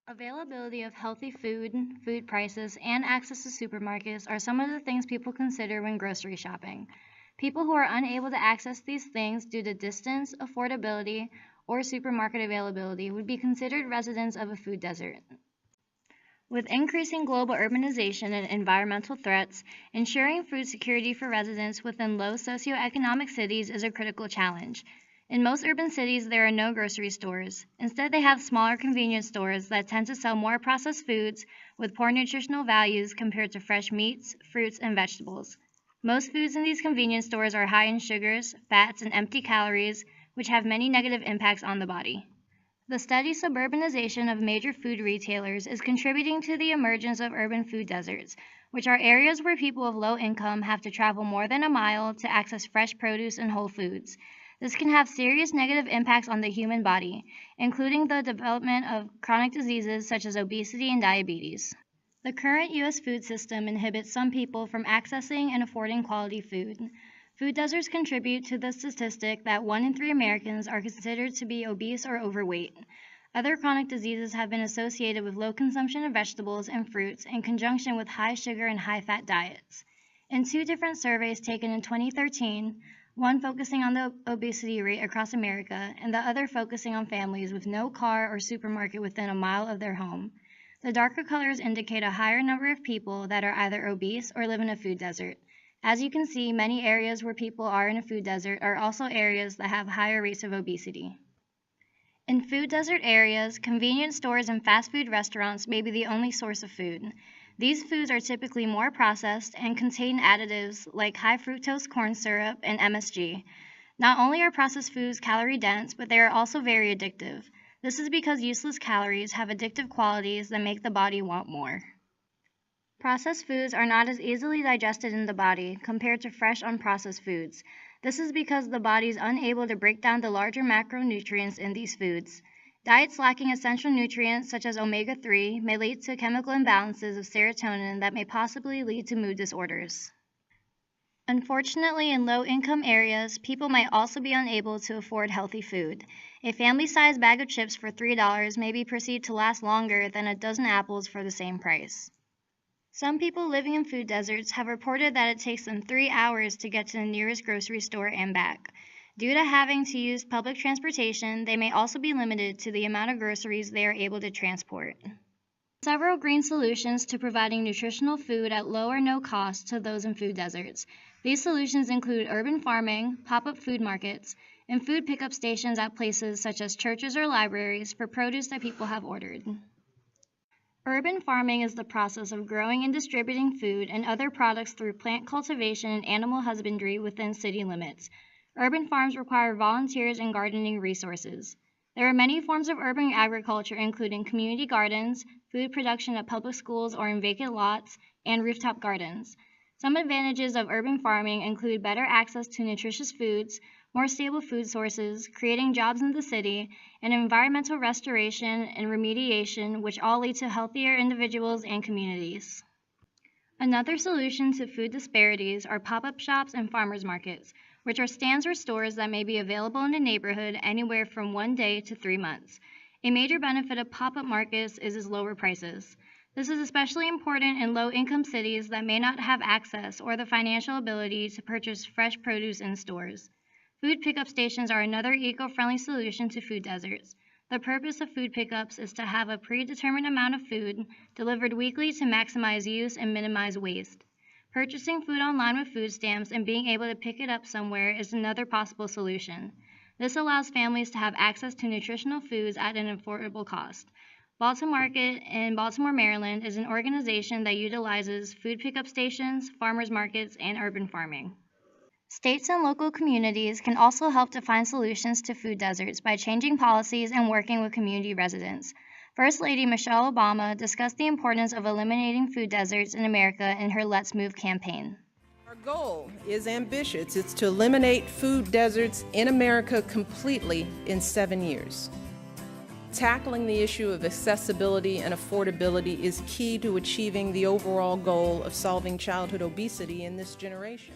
Availability of healthy food, food prices, and access to supermarkets are some of the things people consider when grocery shopping. People who are unable to access these things due to distance, affordability, or supermarket availability would be considered residents of a food desert. With increasing global urbanization and environmental threats, ensuring food security for residents within low socioeconomic cities is a critical challenge. In most urban cities, there are no grocery stores. Instead, they have smaller convenience stores that tend to sell more processed foods with poor nutritional values compared to fresh meats, fruits, and vegetables. Most foods in these convenience stores are high in sugars, fats, and empty calories, which have many negative impacts on the body. The steady suburbanization of major food retailers is contributing to the emergence of urban food deserts, which are areas where people of low income have to travel more than a mile to access fresh produce and whole foods. This can have serious negative impacts on the human body, including the development of chronic diseases such as obesity and diabetes. The current U.S. food system inhibits some people from accessing and affording quality food. Food deserts contribute to the statistic that 1 in 3 Americans are considered to be obese or overweight. Other chronic diseases have been associated with low consumption of vegetables and fruits in conjunction with high sugar and high fat diets. In 2 different surveys taken in 2013, one focusing on the obesity rate across America and the other focusing on families with no car or supermarket within a mile of their home, the darker colors indicate a higher number of people that are either obese or live in a food desert. As you can see, many areas where people are in a food desert are also areas that have higher rates of obesity. In food desert areas, convenience stores and fast food restaurants may be the only source of food. These foods are typically more processed and contain additives like high fructose corn syrup and MSG. Not only are processed foods calorie dense, but they are also very addictive. This is because useless calories have addictive qualities that make the body want more. Processed foods are not as easily digested in the body compared to fresh unprocessed foods. This is because the body is unable to break down the larger macronutrients in these foods. Diets lacking essential nutrients such as omega-3 may lead to chemical imbalances of serotonin that may possibly lead to mood disorders. Unfortunately, in low-income areas, people might also be unable to afford healthy food. A family-sized bag of chips for $3 may be perceived to last longer than a dozen apples for the same price. Some people living in food deserts have reported that it takes them 3 hours to get to the nearest grocery store and back. Due to having to use public transportation, they may also be limited to the amount of groceries they are able to transport. Several green solutions to providing nutritional food at low or no cost to those in food deserts. These solutions include urban farming, pop-up food markets, and food pickup stations at places such as churches or libraries for produce that people have ordered. Urban farming is the process of growing and distributing food and other products through plant cultivation and animal husbandry within city limits. Urban farms require volunteers and gardening resources. There are many forms of urban agriculture, including community gardens, food production at public schools or in vacant lots, and rooftop gardens. Some advantages of urban farming include better access to nutritious foods, more stable food sources, creating jobs in the city, and environmental restoration and remediation, which all lead to healthier individuals and communities. Another solution to food disparities are pop-up shops and farmers markets, which are stands or stores that may be available in a neighborhood anywhere from 1 day to 3 months. A major benefit of pop-up markets is its lower prices. This is especially important in low-income cities that may not have access or the financial ability to purchase fresh produce in stores. Food pickup stations are another eco-friendly solution to food deserts. The purpose of food pickups is to have a predetermined amount of food delivered weekly to maximize use and minimize waste. Purchasing food online with food stamps and being able to pick it up somewhere is another possible solution. This allows families to have access to nutritional foods at an affordable cost. Baltimore Market in Baltimore, Maryland is an organization that utilizes food pickup stations, farmers markets, and urban farming. States and local communities can also help to find solutions to food deserts by changing policies and working with community residents. First Lady Michelle Obama discussed the importance of eliminating food deserts in America in her Let's Move campaign. Our goal is ambitious. It's to eliminate food deserts in America completely in 7 years. Tackling the issue of accessibility and affordability is key to achieving the overall goal of solving childhood obesity in this generation.